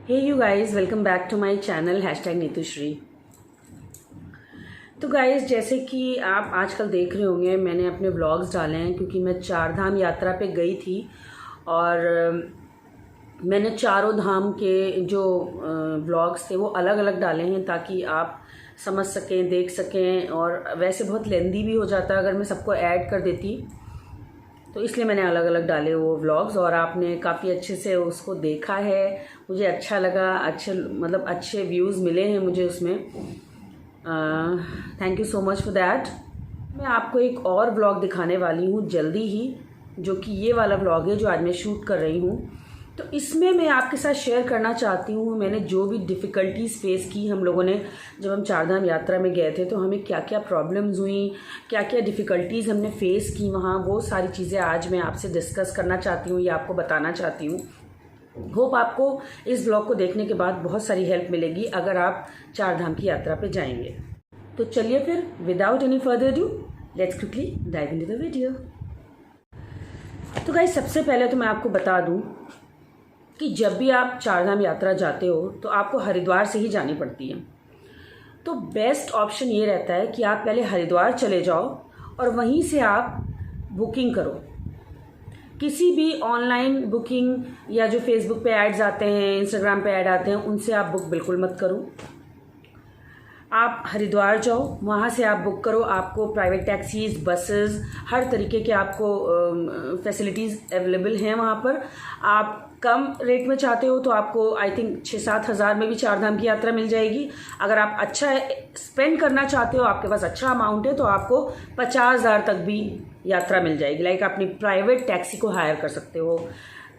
Hey you guys, welcome back to my channel #Nitushree. तो guys, जैसे कि आप आजकल देख रहे होंगे, मैंने अपने व्लॉग्स डाले हैं क्योंकि मैं 4 धाम यात्रा पे गई थी और मैंने चारों धाम के जो व्लॉग्स थे वो अलग अलग डाले हैं ताकि आप समझ सकें, देख सकें। और वैसे बहुत लेंदी भी हो जाता अगर मैं सबको ऐड कर देती, तो इसलिए मैंने अलग अलग डाले वो व्लॉग्स और आपने काफ़ी अच्छे से उसको देखा है। मुझे अच्छा लगा, अच्छे व्यूज़ मिले हैं मुझे उसमें। Thank you so much for that. मैं आपको एक और व्लॉग दिखाने वाली हूँ जल्दी ही, जो कि ये वाला व्लॉग है जो आज मैं शूट कर रही हूँ। तो इसमें मैं आपके साथ शेयर करना चाहती हूँ मैंने जो भी डिफ़िकल्टीज़ फेस की हम लोगों ने जब हम 4 धाम यात्रा में गए थे, तो हमें क्या क्या प्रॉब्लम्स हुई, क्या क्या डिफ़िकल्टीज़ हमने फ़ेस की वहाँ, वो सारी चीज़ें आज मैं आपसे डिस्कस करना चाहती हूँ या आपको बताना चाहती हूँ। होप आपको इस ब्लॉग को देखने के बाद बहुत सारी हेल्प मिलेगी अगर आप 4 धाम की यात्रा पे जाएंगे। तो चलिए फिर, without any further do, let's quickly dive into the video. तो गाइस, सबसे पहले तो मैं आपको बता दूं कि जब भी आप 4 धाम यात्रा जाते हो तो आपको हरिद्वार से ही जानी पड़ती है। तो बेस्ट ऑप्शन ये रहता है कि आप पहले हरिद्वार चले जाओ और वहीं से आप बुकिंग करो। किसी भी ऑनलाइन बुकिंग या जो फेसबुक पे ऐड्स आते हैं, इंस्टाग्राम पे ऐड आते हैं, उनसे आप बुक बिल्कुल मत करो। आप हरिद्वार जाओ, वहाँ से आप बुक करो। आपको प्राइवेट टैक्सीज, बसेस, हर तरीके के आपको फैसिलिटीज़ अवेलेबल हैं वहाँ पर। आप कम रेट में चाहते हो तो आपको आई थिंक 6-7 हज़ार में भी 4 धाम की यात्रा मिल जाएगी। अगर आप अच्छा स्पेंड करना चाहते हो, आपके पास अच्छा अमाउंट है, तो आपको 50,000 तक भी यात्रा मिल जाएगी। लाइक अपनी प्राइवेट टैक्सी को हायर कर सकते हो।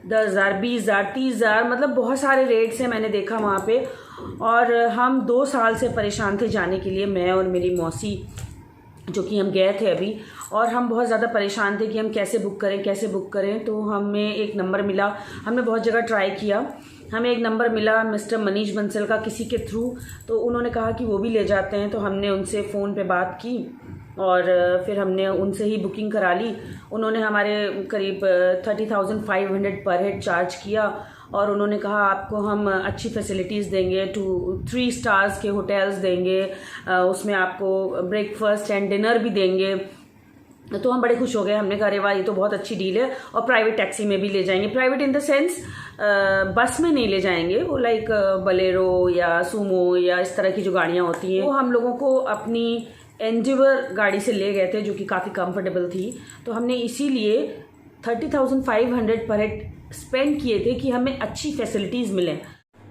10,000, 20,000, 30,000, मतलब बहुत सारे रेट्स हैं मैंने देखा वहाँ पे। और हम 2 साल से परेशान थे जाने के लिए, मैं और मेरी मौसी, जो कि हम गए थे अभी। और हम बहुत ज़्यादा परेशान थे कि हम कैसे बुक करें। तो हमें एक नंबर मिला, हमने बहुत जगह ट्राई किया, हमें एक नंबर मिला मिस्टर मनीष बंसल का किसी के थ्रू। तो उन्होंने कहा कि वो भी ले जाते हैं, तो हमने उनसे फ़ोन पे बात की और फिर हमने उनसे ही बुकिंग करा ली। उन्होंने हमारे करीब 30,500 पर हेड चार्ज किया और उन्होंने कहा आपको हम अच्छी फैसिलिटीज़ देंगे, 2-3 स्टार्स के होटल्स देंगे, उसमें आपको ब्रेकफास्ट एंड डिनर भी देंगे। तो हम बड़े खुश हो गए। हमने कहा अरे वाह, ये तो बहुत अच्छी डील है। और प्राइवेट टैक्सी में भी ले जाएंगे, प्राइवेट इन द सेंस बस में नहीं ले जाएंगे, वो लाइक बलेरो या सूमो या इस तरह की जो गाड़ियाँ होती हैं, वो हम लोगों को अपनी एंडेवर गाड़ी से ले गए थे, जो कि काफ़ी कंफर्टेबल थी। तो हमने इसीलिए 30,500 पर हेड स्पेंड किए थे कि हमें अच्छी फैसिलिटीज़ मिलें।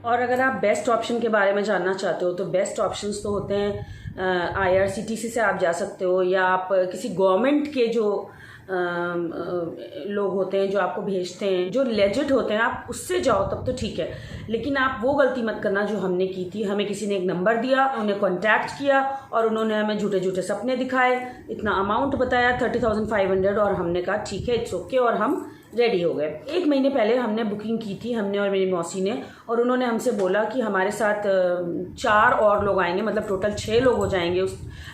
और अगर आप बेस्ट ऑप्शन के बारे में जानना चाहते हो तो बेस्ट ऑप्शंस तो होते हैं IRCTC से आप जा सकते हो, या आप किसी गवर्नमेंट के जो लोग होते हैं जो आपको भेजते हैं, जो लेजिट होते हैं, आप उससे जाओ तब तो ठीक है। लेकिन आप वो गलती मत करना जो हमने की थी। हमें किसी ने एक नंबर दिया, उन्हें कॉन्टैक्ट किया और उन्होंने हमें झूठे झूठे सपने दिखाए, इतना अमाउंट बताया 30,500, और हमने कहा ठीक है, इट्स ओके, और हम रेडी हो गए। 1 महीने पहले हमने बुकिंग की थी, हमने और मेरी मौसी ने, और उन्होंने हमसे बोला कि हमारे साथ 4 और लोग आएंगे, मतलब टोटल 6 लोग हो जाएंगे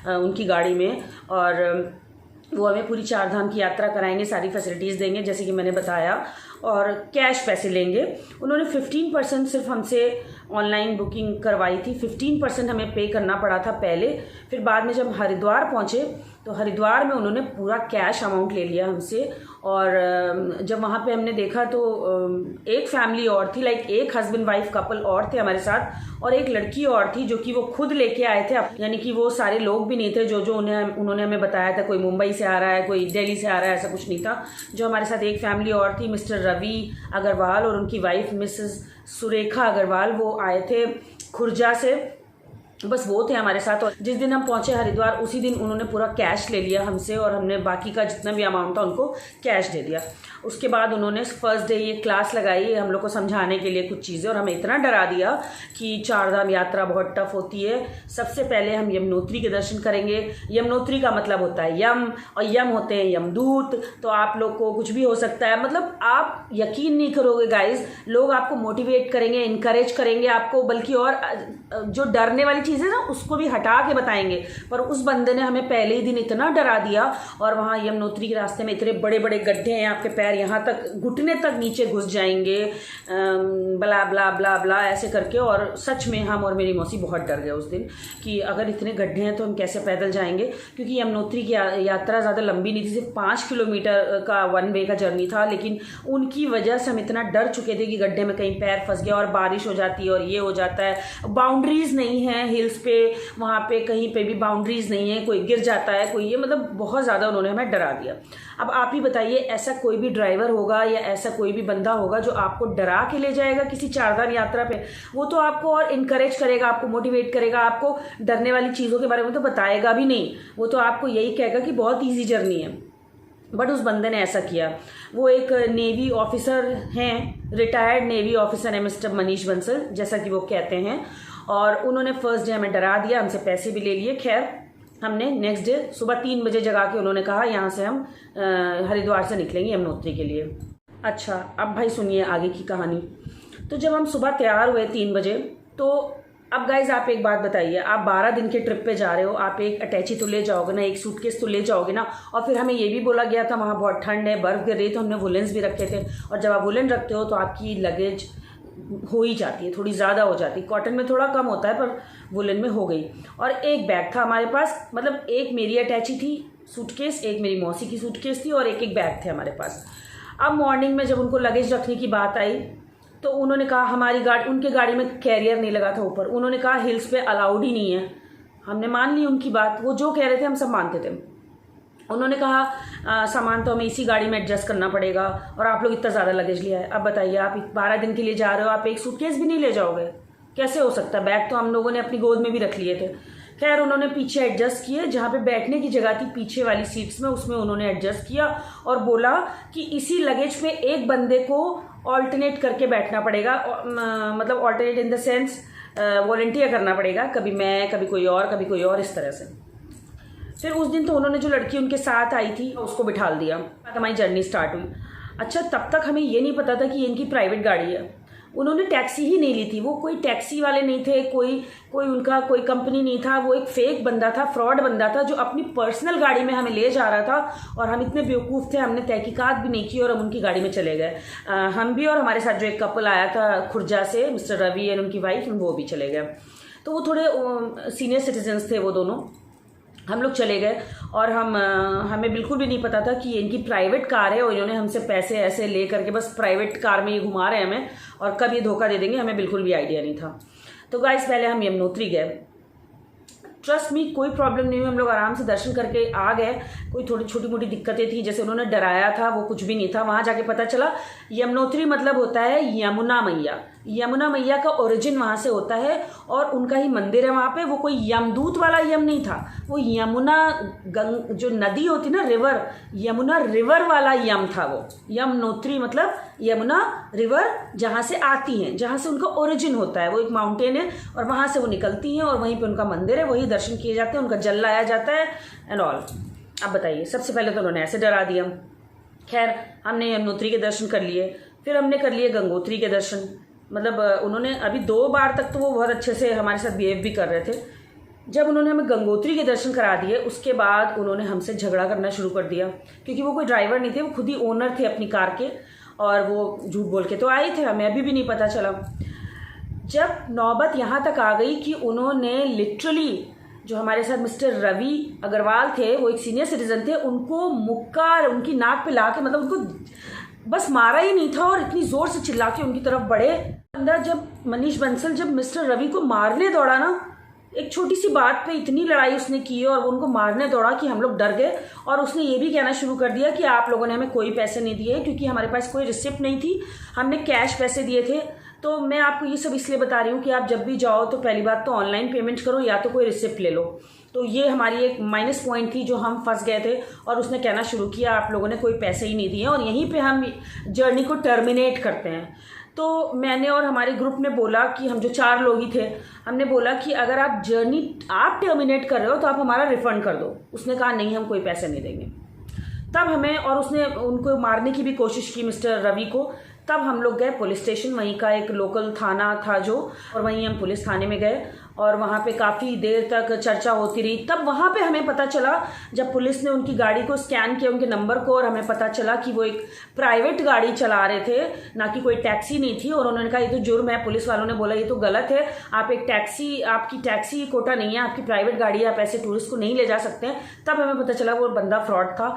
उनकी गाड़ी में, और वो हमें पूरी 4 धाम की यात्रा कराएंगे, सारी फैसिलिटीज़ देंगे जैसे कि मैंने बताया, और कैश पैसे लेंगे। उन्होंने 15% सिर्फ हमसे ऑनलाइन बुकिंग करवाई थी, 15% हमें पे करना पड़ा था पहले। फिर बाद में जब हरिद्वार पहुँचे तो हरिद्वार में उन्होंने पूरा कैश अमाउंट ले लिया हमसे। और जब वहाँ पे हमने देखा तो एक फैमिली और थी, लाइक एक हस्बैंड वाइफ कपल और थे हमारे साथ, और एक लड़की और थी जो कि वो खुद लेके आए थे। यानी कि वो सारे लोग भी नहीं थे जो उन्होंने हमें बताया था, कोई मुंबई से आ रहा है, कोई दिल्ली से आ रहा है, ऐसा कुछ नहीं था। जो हमारे साथ एक फैमिली और थी, मिस्टर रवि अग्रवाल और उनकी वाइफ मिसेस सुरेखा अग्रवाल, वो आए थे खुर्जा से, बस वो थे हमारे साथ। और जिस दिन हम पहुंचे हरिद्वार, उसी दिन उन्होंने पूरा कैश ले लिया हमसे, और हमने बाकी का जितना भी अमाउंट था उनको कैश दे दिया। उसके बाद उन्होंने फर्स्ट डे ये क्लास लगाई हम लोग को समझाने के लिए कुछ चीज़ें, और हमें इतना डरा दिया कि 4 धाम यात्रा बहुत टफ होती है। सबसे पहले हम यमुनोत्री के दर्शन करेंगे। यमुनोत्री का मतलब होता है यम, और यम होते हैं यमदूत। तो आप लोग को कुछ भी हो सकता है, मतलब आप यकीन नहीं करोगे गाइज, लोग आपको मोटिवेट करेंगे, इनकरेज करेंगे आपको, बल्कि और जो डरने वाली चीज़ें ना उसको भी हटा के बताएंगे, पर उस बंदे ने हमें पहले ही दिन इतना डरा दिया। और वहाँ यमुनोत्री के रास्ते में इतने बड़े बड़े गड्ढे हैं, आपके पैर यहाँ तक घुटने तक नीचे घुस जाएंगे, ब्ला ब्ला ब्ला ब्ला ऐसे करके। और सच में हम और मेरी मौसी बहुत डर गए उस दिन कि अगर इतने गड्ढे हैं तो हम कैसे पैदल जाएंगे, क्योंकि यमुनोत्री की यात्रा ज़्यादा लंबी नहीं थी, सिर्फ 5 किलोमीटर का वन वे का जर्नी था। लेकिन उनकी वजह से हम इतना डर चुके थे कि गड्ढे में कहीं पैर फंस गया और बारिश हो जाती है और ये हो जाता है, बाउंड्रीज नहीं है हिल्स पे, वहाँ पे कहीं पे भी बाउंड्रीज नहीं है, कोई गिर जाता है कोई, ये मतलब बहुत ज़्यादा उन्होंने हमें डरा दिया। अब आप ही बताइए, ऐसा कोई भी ड्राइवर होगा या ऐसा कोई भी बंदा होगा जो आपको डरा के ले जाएगा किसी चारधाम यात्रा पे? वो तो आपको और इनकरेज करेगा, आपको मोटिवेट करेगा, आपको डरने वाली चीज़ों के बारे में तो बताएगा भी नहीं, वो तो आपको यही कहेगा कि बहुत ईजी जर्नी है। बट उस बंदे ने ऐसा किया। वो एक नेवी ऑफिसर हैं, रिटायर्ड नेवी ऑफिसर है मिस्टर मनीष बंसल, जैसा कि वो कहते हैं। और उन्होंने फर्स्ट डे हमें डरा दिया, हमसे पैसे भी ले लिए। खैर हमने नेक्स्ट डे सुबह 3 बजे जगा के उन्होंने कहा यहाँ से हम हरिद्वार से निकलेंगे यमुनोत्री के लिए। अच्छा, अब भाई सुनिए आगे की कहानी। तो जब हम सुबह तैयार हुए 3 बजे, तो अब गाइज आप एक बात बताइए, आप 12 दिन के ट्रिप पे जा रहे हो, आप एक अटैची तो ले जाओगे ना, एक सूटकेस तो ले जाओगे ना। और फिर हमें ये भी बोला गया था वहाँ बहुत ठंड है, बर्फ़ गिर रही, तो हमने वुलेंस भी रखे थे। और जब आप वुलन रखते हो तो आपकी लगेज हो ही जाती है, थोड़ी ज़्यादा हो जाती है। कॉटन में थोड़ा कम होता है पर वुलन में हो गई। और एक बैग था हमारे पास, मतलब एक मेरी अटैची थी सूटकेस, एक मेरी मौसी की सूटकेस थी और एक बैग थे हमारे पास। अब मॉर्निंग में जब उनको लगेज रखने की बात आई तो उन्होंने कहा हमारी गाड़ी, उनके गाड़ी में कैरियर नहीं लगा था ऊपर, उन्होंने कहा हिल्स पे अलाउड ही नहीं है। हमने मान ली उनकी बात, वो जो कह रहे थे हम सब मानते थे। उन्होंने कहा सामान तो हमें इसी गाड़ी में एडजस्ट करना पड़ेगा और आप लोग इतना ज़्यादा लगेज लिया है। अब बताइए, आप 12 दिन के लिए जा रहे हो, आप एक सूटकेस भी नहीं ले जाओगे, कैसे हो सकता है? बैग तो हम लोगों ने अपनी गोद में भी रख लिए थे। खैर उन्होंने पीछे एडजस्ट किए, जहाँ पे बैठने की जगह थी पीछे वाली सीट्स में, उसमें उन्होंने एडजस्ट किया और बोला कि इसी लगेज पे एक बंदे को ऑल्टरनेट करके बैठना पड़ेगा, मतलब alternate in the sense volunteer करना पड़ेगा, कभी मैं कभी कोई और कभी कोई और, इस तरह से। फिर उस दिन तो उन्होंने जो लड़की उनके साथ आई थी उसको बिठा दिया, हमारी जर्नी स्टार्ट हुई। अच्छा, तब तक हमें ये नहीं पता था कि इनकी प्राइवेट गाड़ी है। उन्होंने टैक्सी ही नहीं ली थी, वो कोई टैक्सी वाले नहीं थे, कोई उनका कोई कंपनी नहीं था, वो एक फेक बंदा था, फ्रॉड बंदा था जो अपनी पर्सनल गाड़ी में हमें ले जा रहा था। और हम इतने बेवकूफ़ थे, हमने तहकीकात भी नहीं की और हम उनकी गाड़ी में चले गए। हम भी और हमारे साथ जो एक कपल आया था खुर्जा से, मिस्टर रवि एंड उनकी वाइफ, वो भी चले गए। तो वो थोड़े सीनियर सिटीजन्स थे वो दोनों। हम लोग चले गए और हमें बिल्कुल भी नहीं पता था कि इनकी प्राइवेट कार है और इन्होंने हमसे पैसे ऐसे ले करके बस प्राइवेट कार में ये घुमा रहे हैं हमें और कब ये धोखा दे देंगे, हमें बिल्कुल भी आइडिया नहीं था। तो गाइस पहले हम यमुनोत्री गए। ट्रस्ट मी, कोई प्रॉब्लम नहीं हुई, हम लोग आराम से दर्शन करके आ गए। कोई थोड़ी छोटी मोटी दिक्कतें थी, जैसे उन्होंने डराया था वो कुछ भी नहीं था। वहाँ जाके पता चला यमुनोत्री मतलब होता है यमुना मैया। यमुना मैया का ओरिजिन वहाँ से होता है और उनका ही मंदिर है वहाँ पे। वो कोई यमदूत वाला यम नहीं था, वो यमुना जो नदी होती ना, रिवर, यमुना रिवर वाला यम था वो। यमुनोत्री मतलब यमुना रिवर जहाँ से आती हैं, जहाँ से उनका ओरिजिन होता है। वो एक माउंटेन है और वहाँ से वो निकलती हैं और वहीं पे उनका मंदिर है, वही दर्शन किए जाते हैं, उनका जल लाया जाता है एंड ऑल। अब बताइए, सबसे पहले तो उन्होंने ऐसे डरा दिया। खैर हमने यमुनोत्री के दर्शन कर लिए, फिर हमने कर लिए गंगोत्री के दर्शन। मतलब उन्होंने अभी 2 बार तक तो वो बहुत अच्छे से हमारे साथ बिहेव भी कर रहे थे। जब उन्होंने हमें गंगोत्री के दर्शन करा दिए उसके बाद उन्होंने हमसे झगड़ा करना शुरू कर दिया, क्योंकि वो कोई ड्राइवर नहीं थे, वो खुद ही ओनर थे अपनी कार के और वो झूठ बोल के तो आए थे, हमें अभी भी नहीं पता चला। जब नौबत यहाँ तक आ गई कि उन्होंने लिटरली, जो हमारे साथ मिस्टर रवि अग्रवाल थे, वो एक सीनियर सिटीजन थे, उनको मुक्का उनकी नाक पे ला के, मतलब उनको बस मारा ही नहीं था और इतनी जोर से चिल्ला के उनकी तरफ बढ़े। अंदर जब मनीष बंसल जब मिस्टर रवि को मारने दौड़ा ना, एक छोटी सी बात पे इतनी लड़ाई उसने की और वो उनको मारने दौड़ा कि हम लोग डर गए। और उसने ये भी कहना शुरू कर दिया कि आप लोगों ने हमें कोई पैसे नहीं दिए, क्योंकि हमारे पास कोई रिसिप्ट नहीं थी, हमने कैश पैसे दिए थे। तो मैं आपको ये सब इसलिए बता रही हूँ कि आप जब भी जाओ तो पहली बात तो ऑनलाइन पेमेंट करो या तो कोई रिसिप्ट ले लो। तो ये हमारी एक माइनस पॉइंट थी जो हम फंस गए थे। और उसने कहना शुरू किया आप लोगों ने कोई पैसे ही नहीं दिए और यहीं पे हम जर्नी को टर्मिनेट करते हैं। तो मैंने और हमारे ग्रुप ने बोला कि हम जो 4 लोग ही थे, हमने बोला कि अगर आप जर्नी आप टर्मिनेट कर रहे हो तो आप हमारा रिफ़ंड कर दो। उसने कहा नहीं, हम कोई पैसे नहीं देंगे। तब हमें, और उसने उनको मारने की भी कोशिश की मिस्टर रवि को। तब हम लोग गए पुलिस स्टेशन, वहीं का एक लोकल थाना था जो, और वहीं हम पुलिस थाने में गए और वहाँ पे काफ़ी देर तक चर्चा होती रही। तब वहाँ पे हमें पता चला, जब पुलिस ने उनकी गाड़ी को स्कैन किया, उनके नंबर को, और हमें पता चला कि वो एक प्राइवेट गाड़ी चला रहे थे, ना कि कोई टैक्सी नहीं थी। और उन्होंने कहा ये तो जुर्म है। पुलिस वालों ने बोला ये तो गलत है, आप एक टैक्सी, आपकी टैक्सी कोटा नहीं है, आपकी प्राइवेट गाड़ी है, आप ऐसे टूरिस्ट को नहीं ले जा सकते हैं। तब हमें पता चला वो बंदा फ्रॉड था।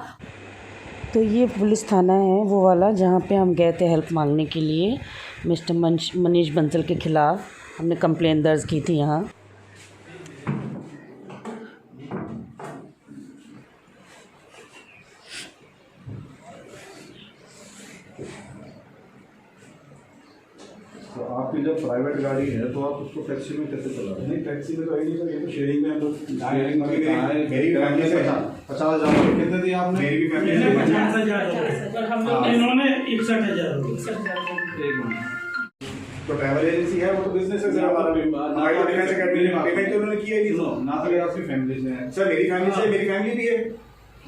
तो ये पुलिस थाना है वो वाला, जहाँ पे हम गए थे हेल्प मांगने के लिए। मिस्टर मनीष बंसल के ख़िलाफ़ हमने कंप्लेंट दर्ज की थी यहाँ। तो आपकी जब प्राइवेट गाड़ी है तो आप उसको टैक्सी में कैसे चला रहे हैं? नहीं, टैक्सी में तो है नहीं सर, ये तो शेयरिंग में हम लोग शेयरिंग में कहाँ है? मेरी फैमिली से 50,000 कितने दिए आपने? मेरी भी फैमिली से 50,000 इन्होंने 61,000। एक मिनट। तो ट्रैवल एजेंसी है, वो तो बिजनेस है सर हमारा। हमारी तो डिफेंस अकेडमी में पेमेंट तो उन्होंने किया ही नहीं। ना तो ये आपकी फैमिली से है सर, मेरी फैमिली से, मेरी फैमिली भी है,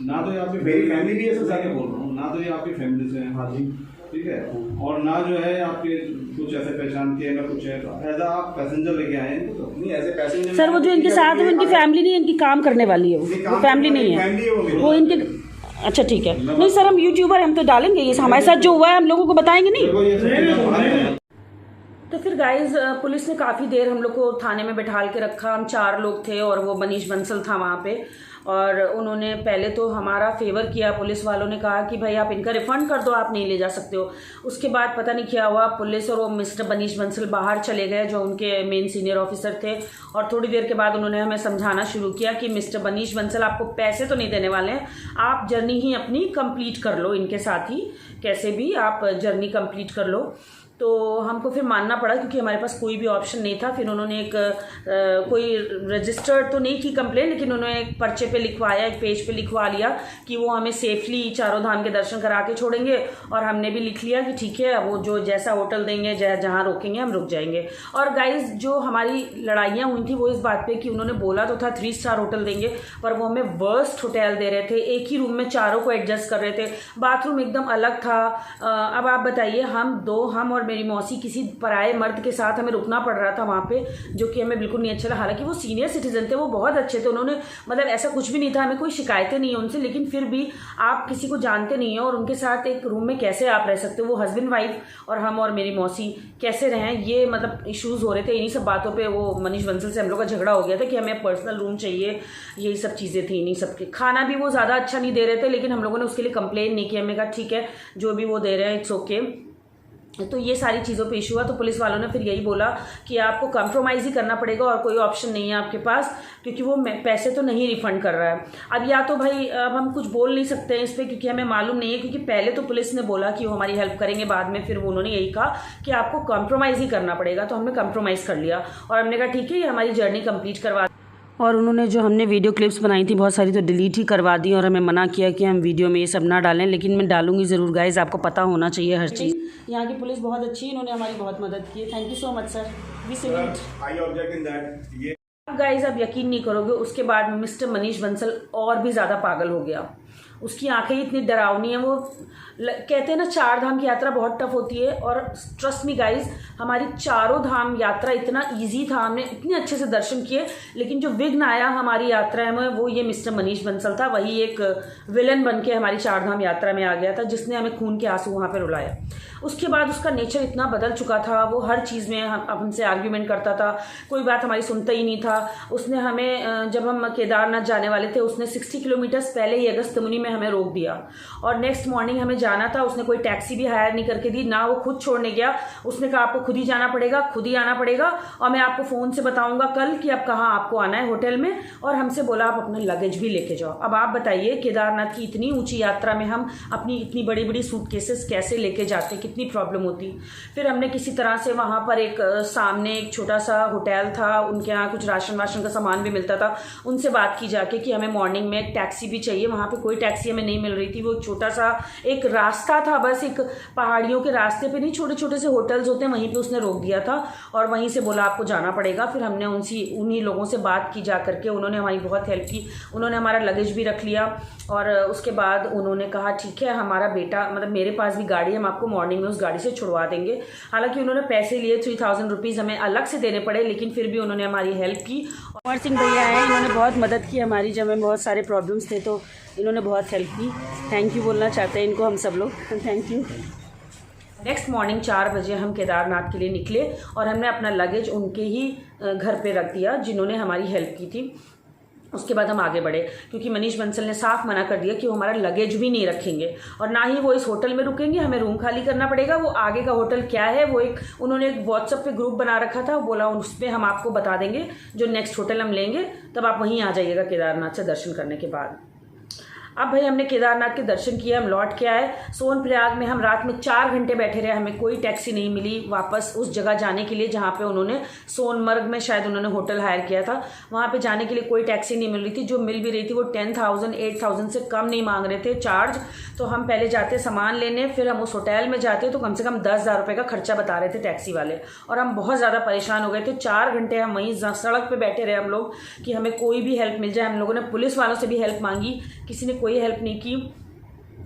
ना तो ये आपकी मेरी फैमिली भी है सर। मैं बोल रहा हूँ, ना तो ये आपकी फैमिली से है। हाँ जी, ठीक है। और ना जो है आपके कुछ ऐसे पहचान के ना कुछ है, ऐसा आप पैसेंजर लेके आए हैं तो नहीं ऐसे पैसे सर वो जो इनके साथ है वो इनकी फैमिली नहीं है, इनकी काम करने वाली है, वो फैमिली नहीं है, वो इनके। अच्छा ठीक है, नहीं सर हम यूट्यूबर, हम तो डालेंगे ये हमारे साथ जो हुआ है हम लोगों को बताएंगे नहीं। तो फिर गाइज पुलिस ने काफ़ी देर हम लोग को थाने में बैठाल के रखा। हम 4 लोग थे और वो मनीष बंसल था वहाँ पे। और उन्होंने पहले तो हमारा फेवर किया, पुलिस वालों ने कहा कि भाई आप इनका रिफ़ंड कर दो, आप नहीं ले जा सकते हो। उसके बाद पता नहीं क्या हुआ, पुलिस और वो मिस्टर मनीष बंसल बाहर चले गए, जो उनके मेन सीनियर ऑफिसर थे। और थोड़ी देर के बाद उन्होंने हमें समझाना शुरू किया कि मिस्टर मनीष बंसल आपको पैसे तो नहीं देने वाले हैं, आप जर्नी ही अपनी कंप्लीट कर लो इनके साथ ही, कैसे भी आप जर्नी कंप्लीट कर लो। तो हमको फिर मानना पड़ा क्योंकि हमारे पास कोई भी ऑप्शन नहीं था। फिर उन्होंने एक कोई रजिस्टर्ड तो नहीं की कंप्लेन, लेकिन उन्होंने एक पर्चे पे लिखवाया, एक पेज पे लिखवा लिया कि वो हमें सेफली चारों धाम के दर्शन करा के छोड़ेंगे। और हमने भी लिख लिया कि ठीक है, वो जो जैसा होटल देंगे, जहाँ रोकेंगे हम रुक जाएंगे। और गाइज जो हमारी लड़ाइयाँ हुई थी वो इस बात पे कि उन्होंने बोला तो था 3 स्टार होटल देंगे, पर वो हमें वर्स्ट होटल दे रहे थे। एक ही रूम में चारों को एडजस्ट कर रहे थे, बाथरूम एकदम अलग था। अब आप बताइए, हम और मेरी मौसी किसी पराए मर्द के साथ हमें रुकना पड़ रहा था वहाँ पे, जो कि हमें बिल्कुल नहीं अच्छा लगा। हालांकि वो सीनियर सिटीजन थे, वो बहुत अच्छे थे, उन्होंने मतलब ऐसा कुछ भी नहीं था, हमें कोई शिकायतें नहीं है उनसे। लेकिन फिर भी आप किसी को जानते नहीं हो और उनके साथ एक रूम में कैसे आप रह सकते हो? वो हस्बैंड वाइफ और हम और मेरी मौसी कैसे रहें, ये मतलब इश्यूज़ हो रहे थे। इन्हीं सब बातों पर वो मनीष बंसल से हम लोग का झगड़ा हो गया था कि हमें पर्सनल रूम चाहिए, यही सब चीज़ें थी इन्हीं सब के। खाना भी वो ज़्यादा अच्छा नहीं दे रहे थे, लेकिन हम लोगों ने उसके लिए कंप्लेन नहीं की। हमने कहा ठीक है, जो भी वो दे रहे हैं इट्स ओके। तो ये सारी चीज़ों पे इशू हुआ। तो पुलिस वालों ने फिर यही बोला कि आपको कंप्रोमाइज़ ही करना पड़ेगा और कोई ऑप्शन नहीं है आपके पास, क्योंकि वो पैसे तो नहीं रिफ़ंड कर रहा है। अब या तो भाई अब हम कुछ बोल नहीं सकते हैं इस पर, क्योंकि हमें मालूम नहीं है। क्योंकि पहले तो पुलिस ने बोला कि वो हमारी हेल्प करेंगे, बाद में फिर उन्होंने यही कहा कि आपको कंप्रोमाइज़ ही करना पड़ेगा। तो हमने कंप्रोमाइज़ कर लिया और हमने कहा ठीक है, ये हमारी जर्नी कंप्लीट करवा। और उन्होंने जो हमने वीडियो क्लिप्स बनाई थी बहुत सारी, तो डिलीट ही करवा दी और हमें मना किया कि हम वीडियो में ये सब ना डालें। लेकिन मैं डालूंगी ज़रूर गाइज़, आपको पता होना चाहिए हर चीज़। यहाँ की पुलिस बहुत अच्छी है, इन्होंने हमारी बहुत मदद की है। Thank you so much sir, we salute. I object in that. ये गाइज आप यकीन नहीं करोगे, उसके बाद मिस्टर मनीष बंसल और भी ज़्यादा पागल हो गया। उसकी आंखें इतनी डरावनी है, वो कहते हैं ना 4 धाम की यात्रा बहुत टफ होती है। और ट्रस्ट मी गाइज, हमारी चारों धाम यात्रा इतना इजी था, हमने इतने अच्छे से दर्शन किए। लेकिन जो विघ्न आया हमारी यात्रा में, वो ये मिस्टर मनीष बंसल था। वही एक विलन बन के हमारी 4 धाम यात्रा में आ गया था, जिसने हमें खून के आंसू वहाँ पर रुलाया। उसके बाद उसका नेचर इतना बदल चुका था, वो हर चीज़ में हमसे आर्ग्यूमेंट करता था, कोई बात हमारी सुनता ही नहीं था। उसने हमें, जब हम केदारनाथ जाने वाले थे, उसने 60 किलोमीटर्स पहले ही अगस्त्यमुनि में हमें रोक दिया। और नेक्स्ट मॉर्निंग हमें जाना था, उसने कोई टैक्सी भी हायर नहीं करके दी, ना वो खुद छोड़ने गया। उसने कहा आपको खुद ही जाना पड़ेगा, खुद ही आना पड़ेगा, और मैं आपको फ़ोन से बताऊंगा कल कि अब कहाँ आपको आना है होटल में। और हमसे बोला आप अपना लगेज भी लेके जाओ। अब आप बताइए, केदारनाथ की इतनी ऊंची यात्रा में हम अपनी इतनी बड़ी बड़ी सूटकेसेस कैसे लेके जाते, कितनी प्रॉब्लम होती। फिर हमने किसी तरह से वहाँ पर एक सामने एक छोटा सा होटल था, उनके यहाँ कुछ राशन वाशन का सामान भी मिलता था, उनसे बात की जाके कि हमें मॉर्निंग में एक टैक्सी भी चाहिए। वहाँ पे कोई टैक्सी टैक्सी हमें नहीं मिल रही थी। वो छोटा सा एक रास्ता था, बस एक पहाड़ियों के रास्ते पे नहीं, छोटे छोटे से होटल्स होते हैं, वहीं पे उसने रोक दिया था और वहीं से बोला आपको जाना पड़ेगा। फिर हमने उन्हीं लोगों से बात की जा करके, उन्होंने हमारी बहुत हेल्प की। उन्होंने हमारा लगेज भी रख लिया और उसके बाद उन्होंने कहा ठीक है, हमारा बेटा, मतलब मेरे पास भी गाड़ी है, हम आपको मॉर्निंग में उस गाड़ी से छुड़वा देंगे। हालांकि उन्होंने पैसे लिए, 3000 रुपीज़ हमें अलग से देने पड़े, लेकिन फिर भी उन्होंने हमारी हेल्प की। कुंवर सिंह भैया हैं, इन्होंने बहुत मदद की हमारी, जब हमें बहुत सारे प्रॉब्लम्स थे तो इन्होंने बहुत हेल्प की। थैंक यू बोलना चाहते हैं इनको हम सब लोग, थैंक यू। नेक्स्ट मॉर्निंग 4 बजे हम केदारनाथ के लिए निकले और हमने अपना लगेज उनके ही घर पे रख दिया जिन्होंने हमारी हेल्प की थी। उसके बाद हम आगे बढ़े, क्योंकि मनीष बंसल ने साफ मना कर दिया कि वो हमारा लगेज भी नहीं रखेंगे और ना ही वो इस होटल में रुकेंगे, हमें रूम खाली करना पड़ेगा। वो आगे का होटल क्या है, वो उन्होंने एक व्हाट्सएप पे ग्रुप बना रखा था, वो बोला उस पर हम आपको बता देंगे जो नेक्स्ट होटल हम लेंगे, तब आप वहीं आ जाइएगा केदारनाथ से दर्शन करने के बाद। अब भाई हमने केदारनाथ के दर्शन किए, हम लौट के आए। सोनप्रयाग में हम रात में 4 घंटे बैठे रहे, हमें कोई टैक्सी नहीं मिली वापस उस जगह जाने के लिए जहाँ पे उन्होंने सोनमर्ग में शायद उन्होंने होटल हायर किया था, वहाँ पे जाने के लिए कोई टैक्सी नहीं मिल रही थी। जो मिल भी रही थी वो 10,000 8,000 से कम नहीं मांग रहे थे चार्ज। तो हम पहले जाते सामान लेने, फिर हम उस होटल में जाते तो कम से कम 10,000 रुपये का खर्चा बता रहे थे टैक्सी वाले, और हम बहुत ज़्यादा परेशान हो गए थे। 4 घंटे हम वहीं सड़क पर बैठे रहे हम लोग कि हमें कोई भी हेल्प मिल जाए। हम लोगों ने पुलिस वालों से भी हेल्प मांगी, किसी ने कोई हेल्प नहीं की।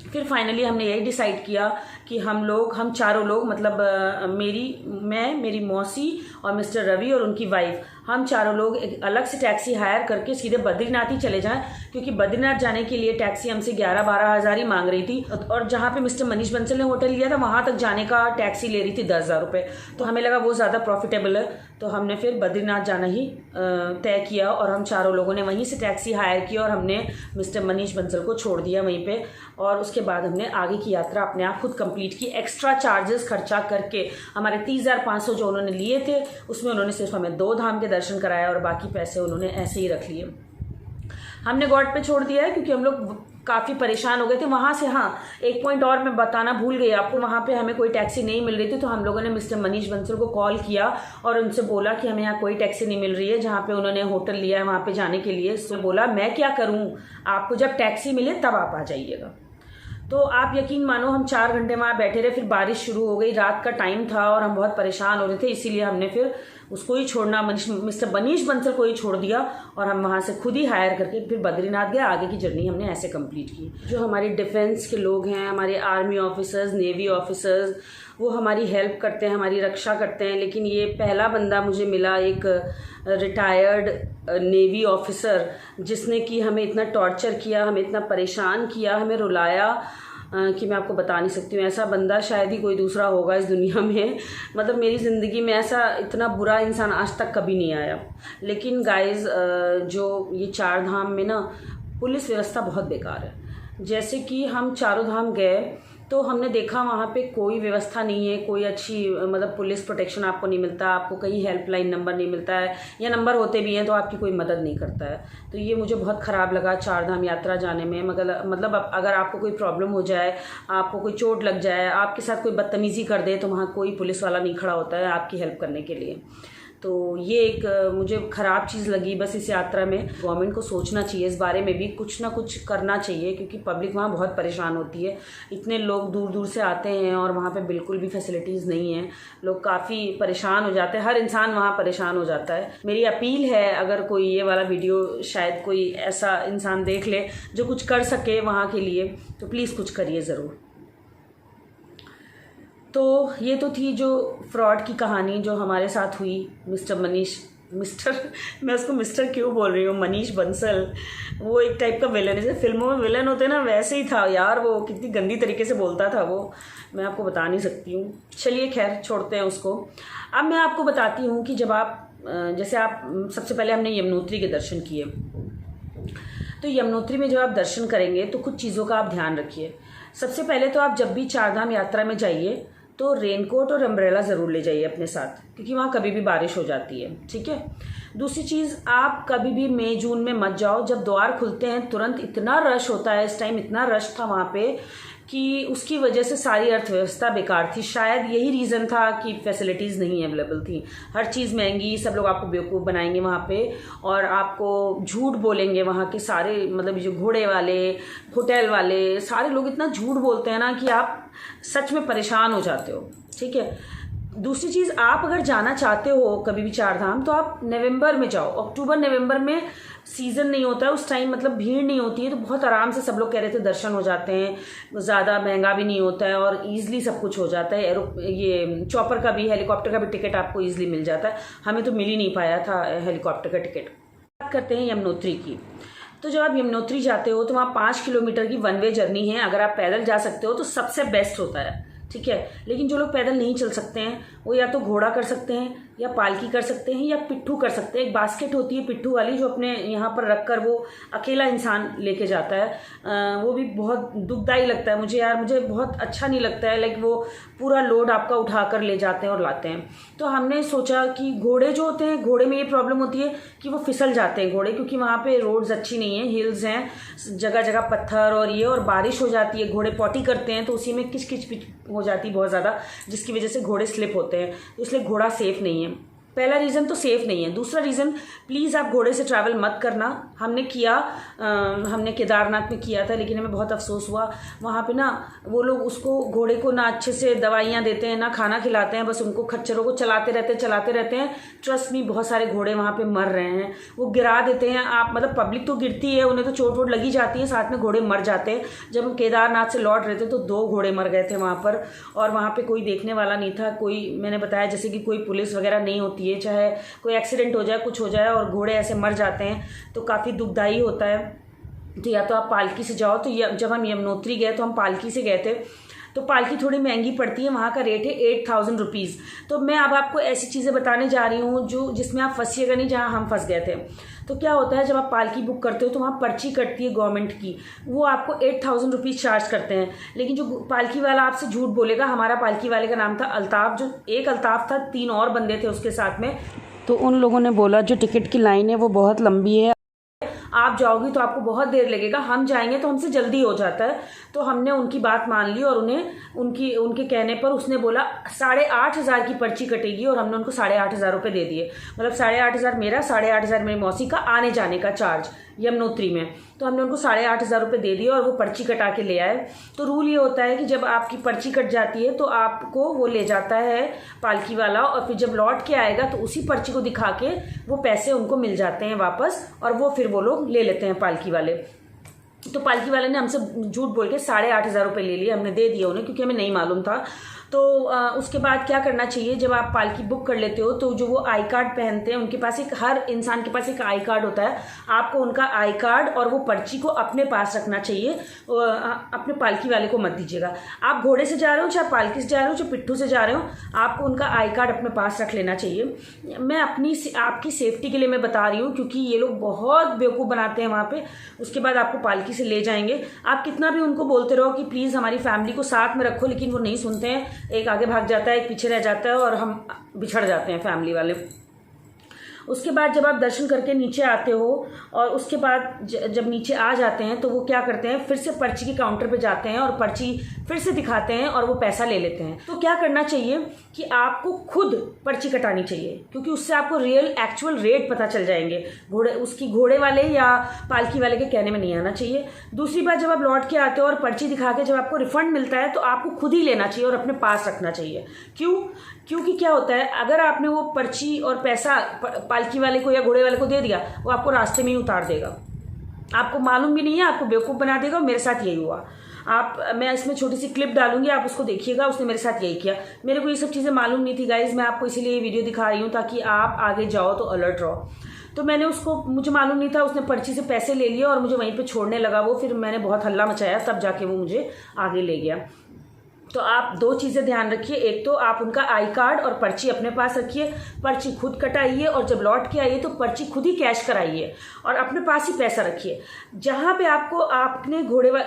फिर फाइनली हमने यही डिसाइड किया कि हम चारों लोग, मतलब मेरी मौसी और मिस्टर रवि और उनकी वाइफ, हम चारों लोग एक अलग से टैक्सी हायर करके सीधे बद्रीनाथ ही चले जाएं, क्योंकि बद्रीनाथ जाने के लिए टैक्सी हमसे 11-12 हज़ार ही मांग रही थी, और जहाँ पे मिस्टर मनीष बंसल ने होटल लिया था वहाँ तक जाने का टैक्सी ले रही थी 10,000 रुपये। तो हमें लगा वो ज़्यादा प्रॉफिटेबल है, तो हमने फिर बद्रीनाथ जाना ही तय किया और हम चारों लोगों ने वहीं से टैक्सी हायर की और हमने मिस्टर मनीष बंसल को छोड़ दिया वहीं पे। और उसके बाद हमने आगे की यात्रा अपने आप खुद कंप्लीट की, एक्स्ट्रा चार्जेस खर्चा करके। हमारे 30,500 जो उन्होंने लिए थे उसमें उन्होंने सिर्फ हमें 2 धाम के दर्शन कराया और बाकी पैसे उन्होंने ऐसे ही रख लिए। हमने गॉड पे छोड़ दिया है क्योंकि हम लोग काफ़ी परेशान हो गए थे वहाँ से। हाँ, एक पॉइंट और मैं बताना भूल गई आपको, वहाँ पे हमें कोई टैक्सी नहीं मिल रही थी, तो हम लोगों ने मिस्टर मनीष बंसल को कॉल किया और उनसे बोला कि हमें यहाँ कोई टैक्सी नहीं मिल रही है जहाँ पे उन्होंने होटल लिया है वहाँ पे जाने के लिए। तो बोला मैं क्या करूँ, आपको जब टैक्सी मिले तब आप आ जाइएगा। तो आप यकीन मानो हम 4 घंटे वहाँ बैठे रहे, फिर बारिश शुरू हो गई, रात का टाइम था और हम बहुत परेशान हो रहे थे, इसीलिए हमने फिर उसको ही छोड़ना, मिस्टर मनीष बंसल को ही छोड़ दिया और हम वहाँ से खुद ही हायर करके फिर बद्रीनाथ गए। आगे की जर्नी हमने ऐसे कंप्लीट की। जो हमारे डिफेंस के लोग हैं, हमारे आर्मी ऑफिसर्स, नेवी ऑफिसर्स, वो हमारी हेल्प करते हैं, हमारी रक्षा करते हैं। लेकिन ये पहला बंदा मुझे मिला, एक रिटायर्ड नेवी ऑफिसर, जिसने कि हमें इतना टॉर्चर किया, हमें इतना परेशान किया, हमें रुलाया कि मैं आपको बता नहीं सकती हूँ। ऐसा बंदा शायद ही कोई दूसरा होगा इस दुनिया में। मतलब मेरी ज़िंदगी में ऐसा इतना बुरा इंसान आज तक कभी नहीं आया। लेकिन गाइस, जो ये 4 धाम में ना पुलिस व्यवस्था बहुत बेकार है। जैसे कि हम चारों धाम गए तो हमने देखा वहाँ पे कोई व्यवस्था नहीं है, कोई अच्छी मतलब पुलिस प्रोटेक्शन आपको नहीं मिलता, आपको कहीं हेल्पलाइन नंबर नहीं मिलता है, या नंबर होते भी हैं तो आपकी कोई मदद नहीं करता है। तो ये मुझे बहुत ख़राब लगा 4 धाम यात्रा जाने में। मतलब अगर आपको कोई प्रॉब्लम हो जाए, आपको कोई चोट लग जाए, आपके साथ कोई बदतमीज़ी कर दे, तो वहाँ कोई पुलिस वाला नहीं खड़ा होता है आपकी हेल्प करने के लिए। तो ये एक मुझे ख़राब चीज़ लगी बस इस यात्रा में। गवर्नमेंट को सोचना चाहिए इस बारे में भी, कुछ ना कुछ करना चाहिए, क्योंकि पब्लिक वहाँ बहुत परेशान होती है। इतने लोग दूर दूर से आते हैं और वहाँ पे बिल्कुल भी फैसिलिटीज़ नहीं है, लोग काफ़ी परेशान हो जाते हैं, हर इंसान वहाँ परेशान हो जाता है। मेरी अपील है, अगर कोई ये वाला वीडियो शायद कोई ऐसा इंसान देख ले जो कुछ कर सके वहाँ के लिए, तो प्लीज़ कुछ करिए ज़रूर। तो ये तो थी जो फ्रॉड की कहानी जो हमारे साथ हुई। मैं उसको मिस्टर क्यों बोल रही हूँ, मनीष बंसल, वो एक टाइप का विलन है, जैसे फिल्मों में विलन होते हैं ना, वैसे ही था यार। वो कितनी गंदी तरीके से बोलता था वो, मैं आपको बता नहीं सकती हूँ। चलिए खैर, छोड़ते हैं उसको। अब मैं आपको बताती हूँ कि जब जैसे आप सबसे पहले हमने यमुनोत्री के दर्शन किए, तो यमुनोत्री में जब आप दर्शन करेंगे तो कुछ चीज़ों का आप ध्यान रखिए। सबसे पहले तो आप जब भी 4 धाम यात्रा में जाइए तो रेनकोट और अम्ब्रेला ज़रूर ले जाइए अपने साथ, क्योंकि वहाँ कभी भी बारिश हो जाती है, ठीक है। दूसरी चीज़, आप कभी भी मई जून में मत जाओ, जब द्वार खुलते हैं तुरंत इतना रश होता है। इस टाइम इतना रश था वहाँ पे कि उसकी वजह से सारी अर्थव्यवस्था बेकार थी। शायद यही रीज़न था कि फैसिलिटीज़ नहीं अवेलेबल थी, हर चीज़ महंगी, सब लोग आपको बेवकूफ़ बनाएंगे वहाँ पे और आपको झूठ बोलेंगे। वहाँ के सारे मतलब जो घोड़े वाले, होटल वाले, सारे लोग इतना झूठ बोलते हैं ना कि आप सच में परेशान हो जाते हो। ठीक है। दूसरी चीज़, आप अगर जाना चाहते हो कभी भी चार धाम तो आप नवंबर में जाओ। अक्टूबर नवंबर में सीज़न नहीं होता है, उस टाइम मतलब भीड़ नहीं होती है, तो बहुत आराम से सब लोग कह रहे थे दर्शन हो जाते हैं, ज़्यादा महंगा भी नहीं होता है और ईज़िली सब कुछ हो जाता है। ये चॉपर का भी, हेलीकॉप्टर का भी टिकट आपको ईज़िली मिल जाता है। हमें तो मिल ही नहीं पाया था हेलीकॉप्टर का टिकट। बात करते हैं यमुनोत्री की। तो जब आप यमुनोत्री जाते हो तो वहाँ 5 किलोमीटर की वन वे जर्नी है। अगर आप पैदल जा सकते हो तो सबसे बेस्ट होता है। ठीक है। लेकिन जो लोग पैदल नहीं चल सकते हैं वो या तो घोड़ा कर सकते हैं या पालकी कर सकते हैं या पिट्ठू कर सकते हैं। एक बास्केट होती है पिट्ठू वाली जो अपने यहाँ पर रख कर वो अकेला इंसान लेके जाता है। वो भी बहुत दुखदाई लगता है मुझे यार, मुझे बहुत अच्छा नहीं लगता है। लाइक वो पूरा लोड आपका उठा कर ले जाते हैं और लाते हैं। तो हमने सोचा कि घोड़े जो होते हैं, घोड़े में ये प्रॉब्लम होती है कि वो फिसल जाते हैं घोड़े, क्योंकि वहाँ पे रोड्स अच्छी नहीं है, हिल्स हैं, जगह जगह पत्थर और ये, और बारिश हो जाती है, घोड़े पॉटी करते हैं तो उसी में किच किच हो जाती है बहुत ज़्यादा, जिसकी वजह से घोड़े स्लिप होते हैं। तो इसलिए घोड़ा सेफ़ नहीं है। पहला रीज़न तो सेफ़ नहीं है। दूसरा रीज़न, प्लीज़ आप घोड़े से ट्रैवल मत करना। हमने किया, हमने केदारनाथ में किया था, लेकिन हमें बहुत अफसोस हुआ। वहाँ पे ना वो लोग उसको, घोड़े को ना अच्छे से दवाइयाँ देते हैं, ना खाना खिलाते हैं, बस उनको खच्चरों को चलाते रहते हैं। ट्रस्ट मी, बहुत सारे घोड़े वहाँ पे मर रहे हैं। वो गिरा देते हैं, आप मतलब पब्लिक तो गिरती है, उन्हें तो चोट वोट लगी जाती है, साथ में घोड़े मर जाते हैं। जब हम केदारनाथ से लौट रहे थे तो 2 घोड़े मर गए थे वहाँ पर, और वहाँ पर कोई देखने वाला नहीं था। कोई, मैंने बताया जैसे कि कोई पुलिस वगैरह नहीं होती है, चाहे कोई एक्सीडेंट हो जाए, कुछ हो जाए और घोड़े ऐसे मर जाते हैं तो काफ़ी दुखदाई होता है। तो या तो आप पालकी से जाओ। तो जब हम यमुनोत्री गए तो हम पालकी से गए थे, तो पालकी थोड़ी महंगी पड़ती है, वहाँ का रेट है 8000 रुपीज़। तो मैं अब आपको ऐसी चीज़ें बताने जा रही हूँ जिसमें आप फंसिएगा नहीं, जहाँ हम फंस गए थे। तो क्या होता है, जब आप पालकी बुक करते हो तो वहाँ पर्ची कटती है गवर्नमेंट की, वो आपको 8000 रुपीज़ चार्ज करते हैं। लेकिन जो पालकी वाला आपसे झूठ बोलेगा, हमारा पालकी वाले का नाम था अल्ताफ़, जो एक अल्ताफ़ था, 3 और बंदे थे उसके साथ में। तो उन लोगों ने बोला जो टिकट की लाइन है वो बहुत लंबी है, आप जाओगी तो आपको बहुत देर लगेगा, हम जाएंगे तो हमसे जल्दी हो जाता है। तो हमने उनकी बात मान ली और उनके कहने पर उसने बोला 8500 की पर्ची कटेगी, और हमने उनको 8500 रुपये दे दिए। मतलब 8500 मेरा, 8500 मेरी मौसी का आने जाने का चार्ज यमुनोत्री में। तो हमने उनको 8500 रुपये दे दिए और वो पर्ची कटा के ले आए। तो रूल ये होता है कि जब आपकी पर्ची कट जाती है तो आपको वो ले जाता है पालकी वाला, और फिर जब लौट के आएगा तो उसी पर्ची को दिखा के वो पैसे उनको मिल जाते हैं वापस, और वो फिर वो लोग ले लेते हैं पालकी वाले। तो पालकी वाले ने हमसे झूठ बोल के 8500 रुपये ले लिए, हमने दे दिए उन्हें क्योंकि हमें नहीं मालूम था। तो उसके बाद क्या करना चाहिए, जब आप पालकी बुक कर लेते हो तो जो वो आई कार्ड पहनते हैं, उनके पास हर इंसान के पास एक आई कार्ड होता है। आपको उनका आई कार्ड और वो पर्ची को अपने पास रखना चाहिए, अपने पालकी वाले को मत दीजिएगा। आप घोड़े से जा रहे हो, चाहे पालकी से जा रहे हो, चाहे पिट्ठू से जा रहे हो, आपको उनका आई कार्ड अपने पास रख लेना चाहिए। मैं आपकी सेफ्टी के लिए मैं बता रही हूँ, क्योंकि ये लोग बहुत बेवकूफ़ बनाते हैं वहाँ पे। उसके बाद आपको पालकी से ले जाएंगे, आप कितना भी उनको बोलते रहो कि प्लीज़ हमारी फैमिली को साथ में रखो, लेकिन वो नहीं सुनते हैं। एक आगे भाग जाता है, एक पीछे रह जाता है, और हम बिछड़ जाते हैं फैमिली वाले। उसके बाद जब आप दर्शन करके नीचे आते हो, और उसके बाद जब नीचे आ जाते हैं तो वो क्या करते हैं, फिर से पर्ची के काउंटर पे जाते हैं और पर्ची फिर से दिखाते हैं और वो पैसा ले लेते हैं। तो क्या करना चाहिए कि आपको खुद पर्ची कटानी चाहिए, क्योंकि उससे आपको रियल एक्चुअल रेट पता चल जाएंगे। घोड़े वाले या पालकी वाले के कहने में नहीं आना चाहिए। दूसरी बात, जब आप लौट के आते हो और पर्ची दिखा के जब आपको रिफंड मिलता है तो आपको खुद ही लेना चाहिए और अपने पास रखना चाहिए। क्योंकि क्या होता है, अगर आपने वो पर्ची और पैसा पालकी वाले को या घोड़े वाले को दे दिया, वो आपको रास्ते में ही उतार देगा, आपको मालूम भी नहीं है, आपको बेवकूफ़ बना देगा। मेरे साथ यही हुआ। मैं इसमें छोटी सी क्लिप डालूंगी, आप उसको देखिएगा, उसने मेरे साथ यही किया। मेरे को ये सब चीज़ें मालूम नहीं थी गाइज, मैं आपको इसीलिए ये वीडियो दिखा रही हूँ ताकि आप आगे जाओ तो अलर्ट रहो। तो मुझे मालूम नहीं था, उसने पर्ची से पैसे ले लिए और मुझे वहीं पर छोड़ने लगा वो। फिर मैंने बहुत हल्ला मचाया, तब जाके वो मुझे आगे ले गया। तो आप दो चीज़ें ध्यान रखिए, एक तो आप उनका आई कार्ड और पर्ची अपने पास रखिए, पर्ची खुद कटाइए और जब लौट के आइए तो पर्ची खुद ही कैश कराइए और अपने पास ही पैसा रखिए। जहाँ पे आपको आपने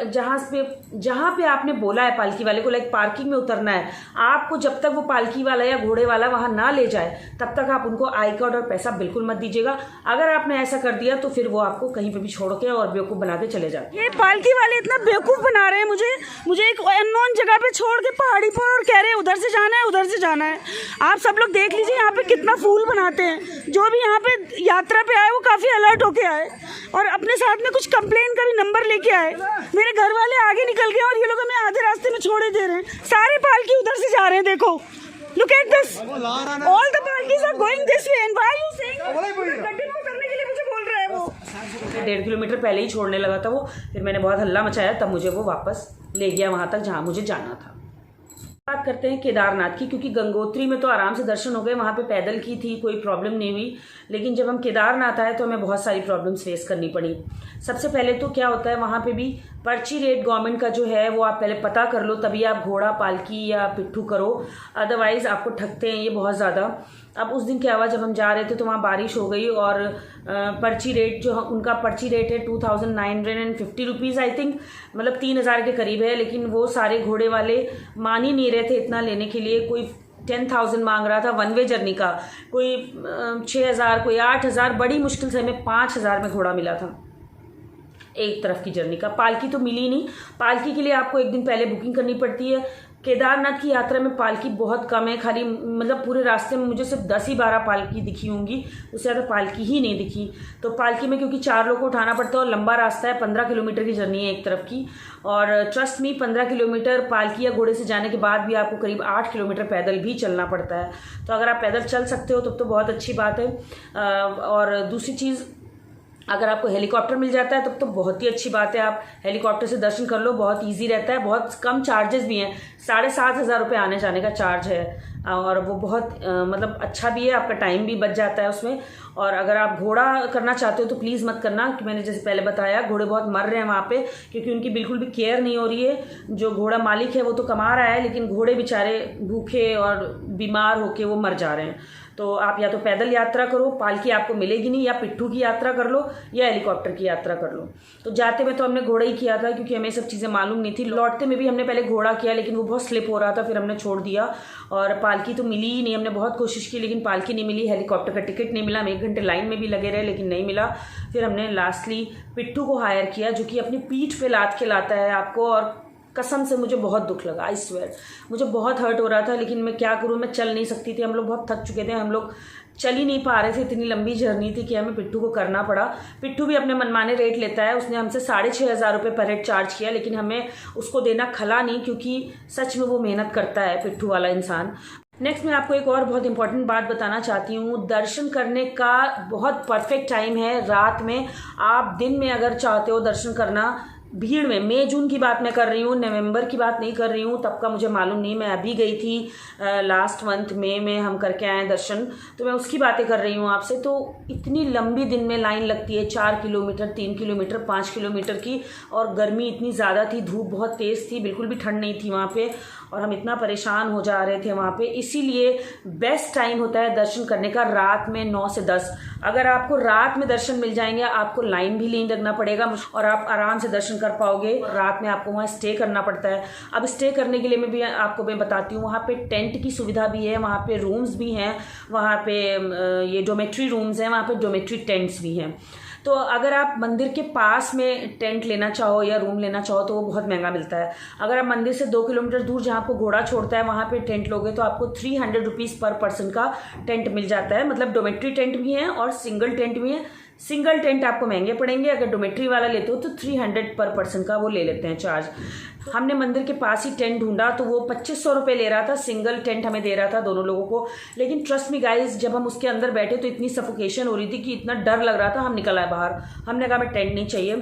जहाँ पे आपने बोला है पालकी वाले को, लाइक पार्किंग में उतरना है, आपको जब तक वो पालकी वाला या घोड़े वाला वहाँ ना ले जाए तब तक आप उनको आई कार्ड और पैसा बिल्कुल मत दीजिएगा। अगर आपने ऐसा कर दिया तो फिर वो आपको कहीं पे भी छोड़ के और बेवकूफ़ बना के चले जाते। ये पालकी वाले इतना बेवकूफ़ बना रहे हैं मुझे एक अननोन जगह पे छोड़ के पहाड़ी पर, और कह रहे हैं उधर से जाना है उधर से जाना है। आप सब लोग देख लीजिए यहाँ पे कितना फूल बनाते हैं। जो भी यहाँ पे यात्रा पे आए वो काफ़ी अलर्ट होके आए और अपने साथ में कुछ कंप्लेन का भी नंबर लेके आए। मेरे घर वाले आगे निकल गए और ये लोग हमें आधे रास्ते में छोड़े दे रहे हैं। सारे पालकी उधर से जा रहे हैं, देखो, look at this, all the palkis are going this way and why are you saying गड्ढे में उतरने के लिए मुझे बोल रहा है वो। 1.5 किलोमीटर पहले ही छोड़ने लगा था वो, फिर मैंने बहुत हल्ला मचाया तब मुझे वो वापस ले गया वहाँ तक जहाँ मुझे जाना था। बात करते हैं केदारनाथ की, क्योंकि गंगोत्री में तो आराम से दर्शन हो गए, वहाँ पे पैदल की थी, कोई प्रॉब्लम नहीं हुई। लेकिन जब हम केदारनाथ आए तो हमें बहुत सारी प्रॉब्लम्स फेस करनी पड़ी। सबसे पहले तो क्या होता है, वहाँ पे भी पर्ची रेट गवर्नमेंट का जो है वो आप पहले पता कर लो, तभी आप घोड़ा, पालकी या पिट्ठू करो, अदरवाइज़ आपको ठगते हैं ये बहुत ज़्यादा। अब उस दिन क्या हुआ, जब हम जा रहे थे तो वहाँ बारिश हो गई और पर्ची रेट जो उनका पर्ची रेट है 2950 रुपीज़ आई थिंक, मतलब 3000 के करीब है। लेकिन वो सारे घोड़े वाले मान ही नहीं रहे थे इतना लेने के लिए। कोई 10,000 मांग रहा था वन वे जर्नी का, कोई 6000, कोई 8000, बड़ी मुश्किल से हमें 5000 में घोड़ा मिला था एक तरफ की जर्नी का। पालकी तो मिली नहीं, पालकी के लिए आपको एक दिन पहले बुकिंग करनी पड़ती है। केदारनाथ की यात्रा में पालकी बहुत कम है, खाली मतलब पूरे रास्ते में मुझे सिर्फ 10 ही 12 पालकी दिखी होंगी, उससे ज़्यादा पालकी ही नहीं दिखी। तो पालकी में क्योंकि 4 लोग को उठाना पड़ता है और लंबा रास्ता है, 15 किलोमीटर की जर्नी है एक तरफ की, और ट्रस्ट मी 15 किलोमीटर पालकी या घोड़े से जाने के बाद भी आपको करीब 8 किलोमीटर पैदल भी चलना पड़ता है। तो अगर आप पैदल चल सकते हो तो बहुत अच्छी बात है। और दूसरी चीज़, अगर आपको हेलीकॉप्टर मिल जाता है तब तो बहुत ही अच्छी बात है, आप हेलीकॉप्टर से दर्शन कर लो, बहुत इजी रहता है, बहुत कम चार्जेस भी हैं, 7,500 रुपये आने जाने का चार्ज है और वो बहुत मतलब अच्छा भी है, आपका टाइम भी बच जाता है उसमें। और अगर आप घोड़ा करना चाहते हो तो प्लीज़ मत करना, कि मैंने जैसे पहले बताया घोड़े बहुत मर रहे हैं वहाँ पे, क्योंकि उनकी बिल्कुल भी केयर नहीं हो रही है। जो घोड़ा मालिक है वो तो कमा रहा है, लेकिन घोड़े बेचारे भूखे और बीमार होके वो मर जा रहे हैं। तो आप या तो पैदल यात्रा करो, पालकी आपको मिलेगी नहीं, या पिट्ठू की यात्रा कर लो या हेलीकॉप्टर की यात्रा कर लो। तो जाते में तो हमने घोड़ा ही किया था, क्योंकि हमें सब चीज़ें मालूम नहीं थी। लौटते में भी हमने पहले घोड़ा किया, लेकिन वो बहुत स्लिप हो रहा था, फिर हमने छोड़ दिया और पालकी तो मिली ही नहीं। हमने बहुत कोशिश की लेकिन पालकी नहीं मिली, हेलीकॉप्टर का टिकट नहीं मिला, हम 1 घंटे लाइन में भी लगे रहे लेकिन नहीं मिला। फिर हमने लास्टली पिट्ठू को हायर किया, जो कि अपनी पीठ पे लाद के लाता है आपको, और कसम से मुझे बहुत दुख लगा, आई स्वेयर मुझे बहुत हर्ट हो रहा था, लेकिन मैं क्या करूँ, मैं चल नहीं सकती थी। हम लोग बहुत थक चुके थे, हम लोग चल ही नहीं पा रहे थे, इतनी लंबी जर्नी थी कि हमें पिट्ठू को करना पड़ा। पिट्ठू भी अपने मनमाने रेट लेता है, उसने हमसे 6,500 रुपये पर हेड चार्ज किया, लेकिन हमें उसको देना खला नहीं, क्योंकि सच में वो मेहनत करता है पिट्ठू वाला इंसान। नेक्स्ट मैं आपको एक और बहुत इंपॉर्टेंट बात बताना चाहती हूँ। दर्शन करने का बहुत परफेक्ट टाइम है रात में। आप दिन में अगर चाहते हो दर्शन करना भीड़ में, मई जून की बात मैं कर रही हूँ, नवंबर की बात नहीं कर रही हूँ, तब का मुझे मालूम नहीं। मैं अभी गई थी लास्ट मंथ मई में, हम करके आए दर्शन, तो मैं उसकी बातें कर रही हूँ आपसे। तो इतनी लंबी दिन में लाइन लगती है, 4 किलोमीटर, 3 किलोमीटर, 5 किलोमीटर की, और गर्मी इतनी ज़्यादा थी, धूप बहुत तेज़ थी, बिल्कुल भी ठंड नहीं थी वहाँ पे, और हम इतना परेशान हो जा रहे थे वहाँ पे। इसीलिए बेस्ट टाइम होता है दर्शन करने का रात में 9 से 10। अगर आपको रात में दर्शन मिल जाएंगे, आपको लाइन भी नहीं लगना पड़ेगा और आप आराम से दर्शन कर पाओगे। रात में आपको वहाँ स्टे करना पड़ता है। अब स्टे करने के लिए मैं बताती हूँ, वहाँ पे टेंट की सुविधा भी है, वहाँ पे रूम्स भी हैं, वहाँ पे ये डोमेट्री रूम्स हैं, वहाँ पे डोमेट्री टेंट्स भी हैं। तो अगर आप मंदिर के पास में टेंट लेना चाहो या रूम लेना चाहो तो वो बहुत महंगा मिलता है। अगर आप मंदिर से 2 किलोमीटर दूर जहाँ आपको घोड़ा छोड़ता है वहाँ पे टेंट लोगे तो आपको 300 रुपीज़ पर पर्सन का टेंट मिल जाता है। मतलब डोमेट्री टेंट भी हैं और सिंगल टेंट भी हैं। सिंगल टेंट आपको महंगे पड़ेंगे, अगर डोमेट्री वाला लेते हो तो 300 पर पर्सन का वो ले लेते हैं चार्ज। हमने मंदिर के पास ही टेंट ढूंढा तो वो 2500 रुपये ले रहा था, सिंगल टेंट हमें दे रहा था दोनों लोगों को। लेकिन ट्रस्ट मी गाइज, जब हम उसके अंदर बैठे तो इतनी सफोकेशन हो रही थी कि इतना डर लग रहा था, हम निकल आए बाहर। हमने कहा हमें टेंट नहीं चाहिए,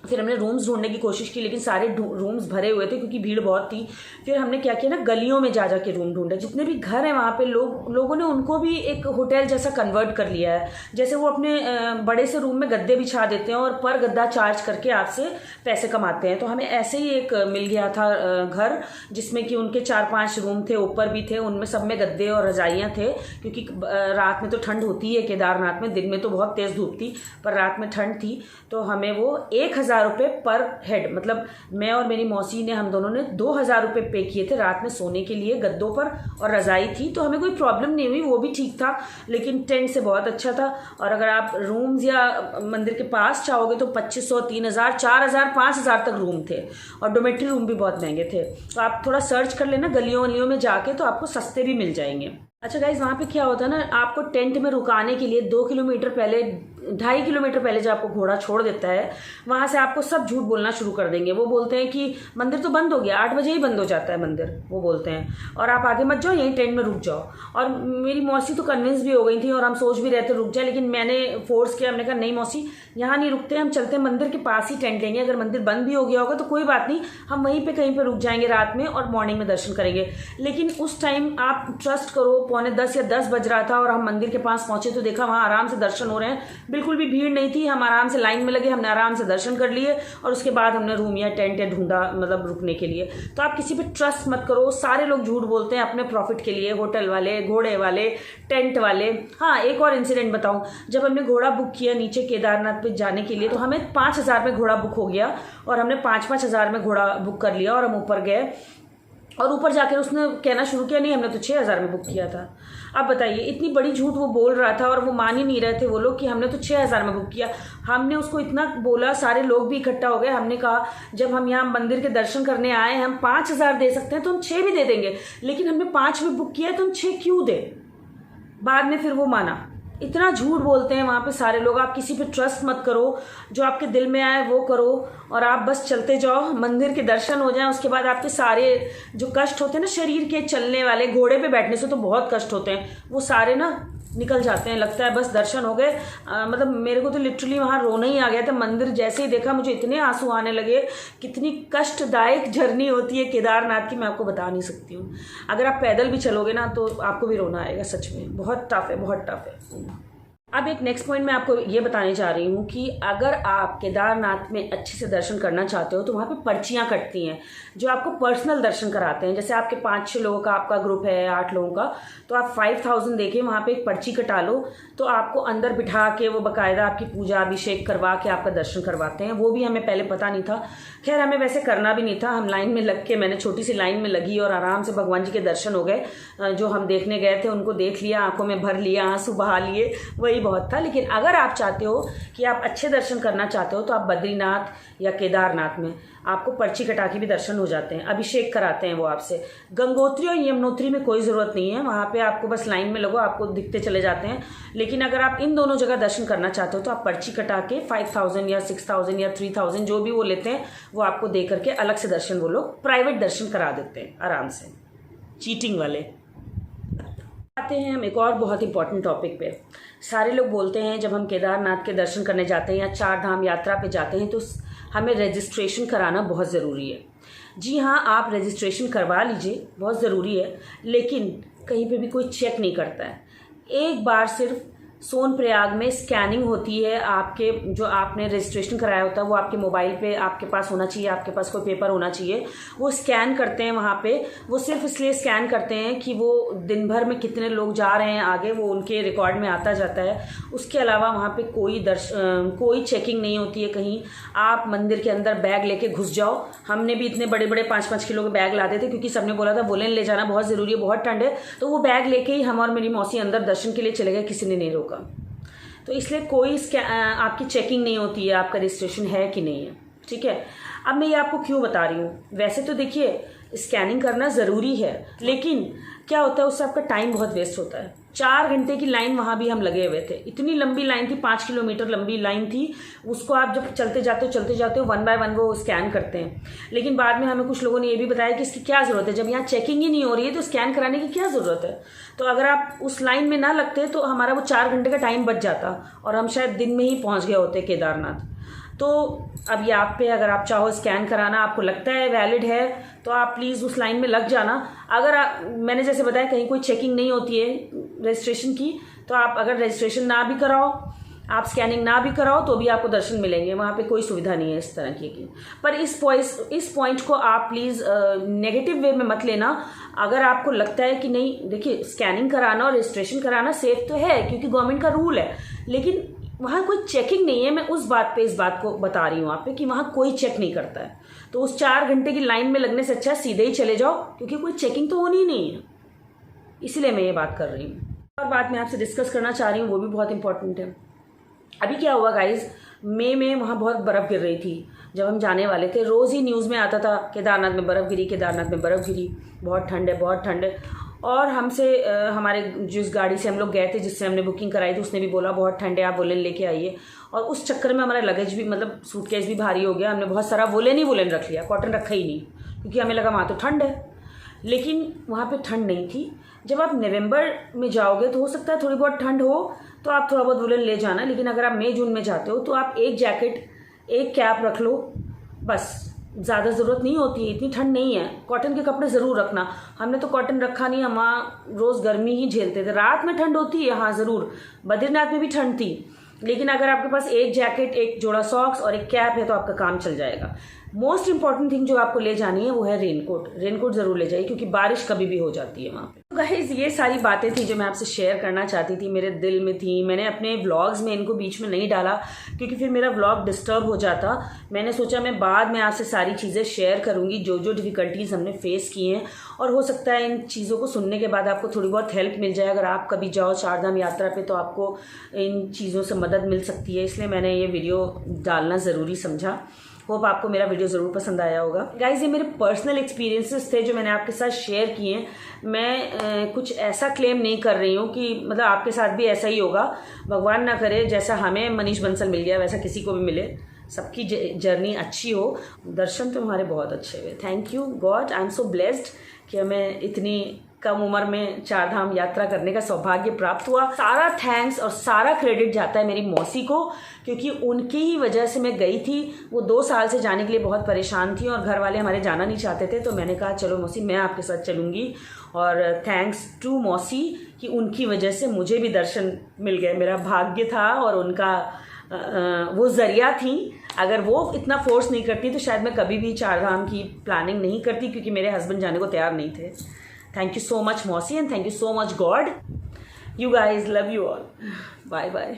फिर हमने रूम्स ढूंढने की कोशिश की, लेकिन सारे रूम्स भरे हुए थे क्योंकि भीड़ बहुत थी। फिर हमने क्या किया ना, गलियों में जा के रूम ढूंढे। जितने भी घर हैं वहाँ पे लोगों ने उनको भी एक होटल जैसा कन्वर्ट कर लिया है। जैसे वो अपने बड़े से रूम में गद्दे बिछा देते हैं और पर गद्दा चार्ज करके आपसे पैसे कमाते हैं। तो हमें ऐसे ही एक मिल गया था घर, जिसमें कि उनके 4-5 रूम थे, ऊपर भी थे, उनमें सब में गद्दे और रजाइयाँ थे। क्योंकि रात में तो ठंड होती है केदारनाथ में, दिन में तो बहुत तेज़ धूप थी, पर रात में ठंड थी। तो हमें वो 1000 रुपये पर हेड, मतलब मैं और मेरी मौसी ने, हम दोनों ने 2000 रुपये पे किए थे रात में सोने के लिए गद्दों पर, और रज़ाई थी। तो हमें कोई प्रॉब्लम नहीं हुई, वो भी ठीक था। लेकिन टेंट से बहुत अच्छा था। और अगर आप रूम्स या मंदिर के पास चाहोगे तो 2500, 3000, 4000, 5000 तक रूम थे। और डोमेट्री रूम भी बहुत महंगे थे। तो आप थोड़ा सर्च कर लेना गलियों वलियों में जाके, तो आपको सस्ते भी मिल जाएंगे। अच्छा गाइज, वहाँ पे क्या होता है ना, आपको टेंट में रुकाने के लिए 2 किलोमीटर पहले, 2.5 किलोमीटर पहले जब आपको घोड़ा छोड़ देता है, वहाँ से आपको सब झूठ बोलना शुरू कर देंगे। वो बोलते हैं कि मंदिर तो बंद हो गया, 8 बजे ही बंद हो जाता है मंदिर, वो बोलते हैं, और आप आगे मत जाओ, यहीं टेंट में रुक जाओ। और मेरी मौसी तो कन्विंस भी हो गई थी, और हम सोच भी रहे थे रुक जाए, लेकिन मैंने फोर्स किया। हमने कहा नहीं मौसी, यहाँ नहीं रुकते, हम चलते हैं मंदिर के पास ही टेंट लेंगे। अगर मंदिर बंद भी हो गया होगा तो कोई बात नहीं, हम वहीं पर कहीं पर रुक जाएंगे रात में और मॉर्निंग में दर्शन करेंगे। लेकिन उस टाइम आप ट्रस्ट करो, 9:45 या 10 बज रहा था, और हम मंदिर के पास पहुंचे तो देखा वहाँ आराम से दर्शन हो रहे हैं, बिल्कुल भी भीड़ नहीं थी। हम आराम से लाइन में लगे, हमने आराम से दर्शन कर लिए, और उसके बाद हमने रूम या टेंट ढूंढा, मतलब रुकने के लिए। तो आप किसी पे ट्रस्ट मत करो, सारे लोग झूठ बोलते हैं अपने प्रॉफिट के लिए, होटल वाले, घोड़े वाले, टेंट वाले। हाँ, एक और इंसिडेंट बताऊं, जब हमने घोड़ा बुक किया नीचे केदारनाथ पे जाने के लिए, तो हमें 5000 में घोड़ा बुक हो गया, और हमने 5-5 हज़ार में घोड़ा बुक कर लिया, और हम ऊपर गए। और ऊपर जाकर उसने कहना शुरू किया, नहीं हमने तो 6000 में बुक किया था। अब बताइए, इतनी बड़ी झूठ वो बोल रहा था, और वो मान ही नहीं रहे थे वो लोग कि हमने तो 6000 में बुक किया। हमने उसको इतना बोला, सारे लोग भी इकट्ठा हो गए। हमने कहा जब हम यहाँ मंदिर के दर्शन करने आए, हम 5000 दे सकते हैं तो हम 6 भी दे देंगे, लेकिन हमने 5 में बुक किया है तो हम 6 क्यों दें। बाद में फिर वो माना। इतना झूठ बोलते हैं वहाँ पे सारे लोग। आप किसी पे ट्रस्ट मत करो, जो आपके दिल में आए वो करो, और आप बस चलते जाओ, मंदिर के दर्शन हो जाएं। उसके बाद आपके सारे जो कष्ट होते हैं ना शरीर के, चलने वाले, घोड़े पे बैठने से तो बहुत कष्ट होते हैं, वो सारे ना निकल जाते हैं। लगता है बस दर्शन हो गए। मतलब मेरे को तो लिटरली वहाँ रोना ही आ गया था। मंदिर जैसे ही देखा मुझे इतने आंसू आने लगे। कितनी कष्टदायक जर्नी होती है केदारनाथ की, मैं आपको बता नहीं सकती हूँ। अगर आप पैदल भी चलोगे ना तो आपको भी रोना आएगा, सच में बहुत टफ है, बहुत टफ है। अब एक नेक्स्ट पॉइंट मैं आपको ये बताने जा रही हूँ कि अगर आप केदारनाथ में अच्छे से दर्शन करना चाहते हो तो वहाँ पे पर्चियाँ कटती हैं जो आपको पर्सनल दर्शन कराते हैं। जैसे आपके 5-6 लोगों का आपका ग्रुप है, 8 लोगों का, तो आप 5000 देके वहाँ पे एक पर्ची कटा लो, तो आपको अंदर बिठा के वो बाकायदा आपकी पूजा अभिषेक करवा के आपका दर्शन करवाते हैं। वो भी हमें पहले पता नहीं था। खैर हमें वैसे करना भी नहीं था, हम लाइन में लग के, मैंने छोटी सी लाइन में लगी और आराम से भगवान जी के दर्शन हो गए। जो हम देखने गए थे उनको देख लिया, आंखों में भर लिया, आंसू बहा लिए, वही बहुत था। लेकिन अगर आप चाहते हो कि आप अच्छे दर्शन करना चाहते हो तो आप बद्रीनाथ या केदारनाथ में आपको पर्ची कटा के भी दर्शन हो जाते हैं, अभिषेक कराते हैं वो आपसे। गंगोत्री और यमुनोत्री में कोई ज़रूरत नहीं है, वहाँ पे आपको बस लाइन में लगो, आपको दिखते चले जाते हैं। लेकिन अगर आप इन दोनों जगह दर्शन करना चाहते हो तो आप पर्ची कटा के 5000 या 6000 या 3000 जो भी वो लेते हैं वो आपको दे करके अलग से दर्शन वो लोग प्राइवेट दर्शन करा देते हैं आराम से, चीटिंग वाले। आते हैं हम एक और बहुत इंपॉर्टेंट टॉपिक पे। सारे लोग बोलते हैं जब हम केदारनाथ के दर्शन करने जाते हैं या 4 धाम यात्रा पे जाते हैं तो हमें रजिस्ट्रेशन कराना बहुत ज़रूरी है। जी हाँ, आप रजिस्ट्रेशन करवा लीजिए, बहुत ज़रूरी है, लेकिन कहीं पे भी कोई चेक नहीं करता है। एक बार सिर्फ सोनप्रयाग में स्कैनिंग होती है, आपके जो आपने रजिस्ट्रेशन कराया होता है वो आपके मोबाइल पे आपके पास होना चाहिए, आपके पास कोई पेपर होना चाहिए। वो स्कैन करते हैं वहाँ पे, वो सिर्फ इसलिए स्कैन करते हैं कि वो दिन भर में कितने लोग जा रहे हैं आगे, वो उनके रिकॉर्ड में आता जाता है। उसके अलावा वहाँ पे कोई चेकिंग नहीं होती है कहीं। आप मंदिर के अंदर बैग लेके घुस जाओ। हमने भी इतने बड़े बड़े 5-5 किलो के बैग लाते थे क्योंकि सबने बोला था वोलेन ले जाना बहुत ज़रूरी है, बहुत ठंड है। तो वो बैग लेके ही हम और मेरी मौसी अंदर दर्शन के लिए चले गए, किसी ने नहीं रोका। तो इसलिए कोई आपकी चेकिंग नहीं होती है आपका रजिस्ट्रेशन है कि नहीं है, ठीक है। अब मैं ये आपको क्यों बता रही हूँ, वैसे तो देखिए स्कैनिंग करना ज़रूरी है, लेकिन क्या होता है उससे आपका टाइम बहुत वेस्ट होता है। 4 घंटे की लाइन वहाँ भी हम लगे हुए थे, इतनी लंबी लाइन थी, 5 किलोमीटर लंबी लाइन थी। उसको आप जब चलते जाते हो 1 बाय 1 वो स्कैन करते हैं। लेकिन बाद में हमें कुछ लोगों ने ये भी बताया कि इसकी क्या ज़रूरत है, जब यहाँ चेकिंग ही नहीं हो रही है तो स्कैन कराने की क्या ज़रूरत है। तो अगर आप उस लाइन में ना लगते तो हमारा वो 4 घंटे का टाइम बच जाता और हम शायद दिन में ही पहुँच गए होते केदारनाथ। तो अब ये आप पे, अगर आप चाहो स्कैन कराना, आपको लगता है वैलिड है, तो आप प्लीज़ उस लाइन में लग जाना। अगर मैंने जैसे बताया कहीं कोई चेकिंग नहीं होती है रजिस्ट्रेशन की, तो आप अगर रजिस्ट्रेशन ना भी कराओ, आप स्कैनिंग ना भी कराओ, तो भी आपको दर्शन मिलेंगे। वहाँ पे कोई सुविधा नहीं है इस तरह की। पर इस पॉइंट को आप प्लीज़ नेगेटिव वे में मत लेना। अगर आपको लगता है कि नहीं, देखिए स्कैनिंग कराना और रजिस्ट्रेशन कराना सेफ तो है क्योंकि गवर्नमेंट का रूल है, लेकिन वहाँ कोई चेकिंग नहीं है। मैं इस बात को बता रही हूँ आप पे कि वहाँ कोई चेक नहीं करता है। तो उस 4 घंटे की लाइन में लगने से अच्छा सीधे ही चले जाओ, क्योंकि कोई चेकिंग तो होनी ही नहीं है। इसलिए मैं ये बात कर रही हूँ। और बात मैं आपसे डिस्कस करना चाह रही हूँ, वो भी बहुत इंपॉर्टेंट है। अभी क्या हुआ गाइज, मई में वहाँ बहुत बर्फ़ गिर रही थी। जब हम जाने वाले थे, रोज़ ही न्यूज़ में आता था केदारनाथ में बर्फ़ गिरी, केदारनाथ में बर्फ़ गिरी, बहुत ठंड है, बहुत ठंड है। और हमसे हमारे जिस गाड़ी से हम लोग गए थे, जिससे हमने बुकिंग कराई थी, उसने भी बोला बहुत ठंड है, आप वोलन लेके आइए। और उस चक्कर में हमारा लगेज भी, मतलब सूटकेस भी भारी हो गया। हमने बहुत सारा वोलन रख लिया, कॉटन रखा ही नहीं, क्योंकि हमें लगा वहाँ तो ठंड है। लेकिन वहाँ पे ठंड नहीं थी। जब आप नवंबर में जाओगे तो हो सकता है थोड़ी बहुत ठंड हो, तो आप थोड़ा बहुत वुलन ले जाना। लेकिन अगर आप मई जून में जाते हो तो आप एक जैकेट, एक कैप रख लो, बस। ज़्यादा ज़रूरत नहीं होती है, इतनी ठंड नहीं है। कॉटन के कपड़े ज़रूर रखना। हमने तो कॉटन रखा नहीं, हम वहाँ रोज़ गर्मी ही झेलते थे। रात में ठंड होती है हाँ ज़रूर, बद्रीनाथ में भी ठंड थी, लेकिन अगर आपके पास एक जैकेट, एक जोड़ा सॉक्स और एक कैप है तो आपका काम चल जाएगा। मोस्ट इंपॉर्टेंट थिंग जो आपको ले जानी है वो है रेनकोट। रेनकोट ज़रूर ले जाइए, क्योंकि बारिश कभी भी हो जाती है वहाँ पे। तो गाइस, ये सारी बातें थी जो मैं आपसे शेयर करना चाहती थी, मेरे दिल में थी। मैंने अपने व्लॉग्स में इनको बीच में नहीं डाला, क्योंकि फिर मेरा व्लॉग डिस्टर्ब हो जाता। मैंने सोचा मैं बाद में आपसे सारी चीज़ें शेयर करूँगी, जो जो डिफ़िकल्टीज़ हमने फेस की हैं। और हो सकता है इन चीज़ों को सुनने के बाद आपको थोड़ी बहुत हेल्प मिल जाए। अगर आप कभी जाओ चारधाम यात्रा पे तो आपको इन चीज़ों से मदद मिल सकती है, इसलिए मैंने ये वीडियो डालना ज़रूरी समझा। होप आपको मेरा वीडियो ज़रूर पसंद आया होगा। गाइज, ये मेरे पर्सनल एक्सपीरियंसेस थे जो मैंने आपके साथ शेयर किए हैं। मैं कुछ ऐसा क्लेम नहीं कर रही हूँ कि मतलब आपके साथ भी ऐसा ही होगा। भगवान ना करे जैसा हमें मनीष बंसल मिल गया वैसा किसी को भी मिले। सबकी जर्नी अच्छी हो। दर्शन तो हमारे बहुत अच्छे हुए। Thank you God, I am so blessed कि हमें इतनी कम उम्र में चारधाम यात्रा करने का सौभाग्य प्राप्त हुआ। सारा थैंक्स और सारा क्रेडिट जाता है मेरी मौसी को, क्योंकि उनकी ही वजह से मैं गई थी। वो 2 साल से जाने के लिए बहुत परेशान थी और घर वाले हमारे जाना नहीं चाहते थे, तो मैंने कहा चलो मौसी मैं आपके साथ चलूँगी। और थैंक्स टू मौसी कि उनकी वजह से मुझे भी दर्शन मिल गए। मेरा भाग्य था और उनका वो ज़रिया थी। अगर वो इतना फोर्स नहीं करती तो शायद मैं कभी भी चारधाम की प्लानिंग नहीं करती, क्योंकि मेरे हस्बैंड जाने को तैयार नहीं थे। Thank you so much, Mosi, and thank you so much, God. You guys, love you all. Bye bye.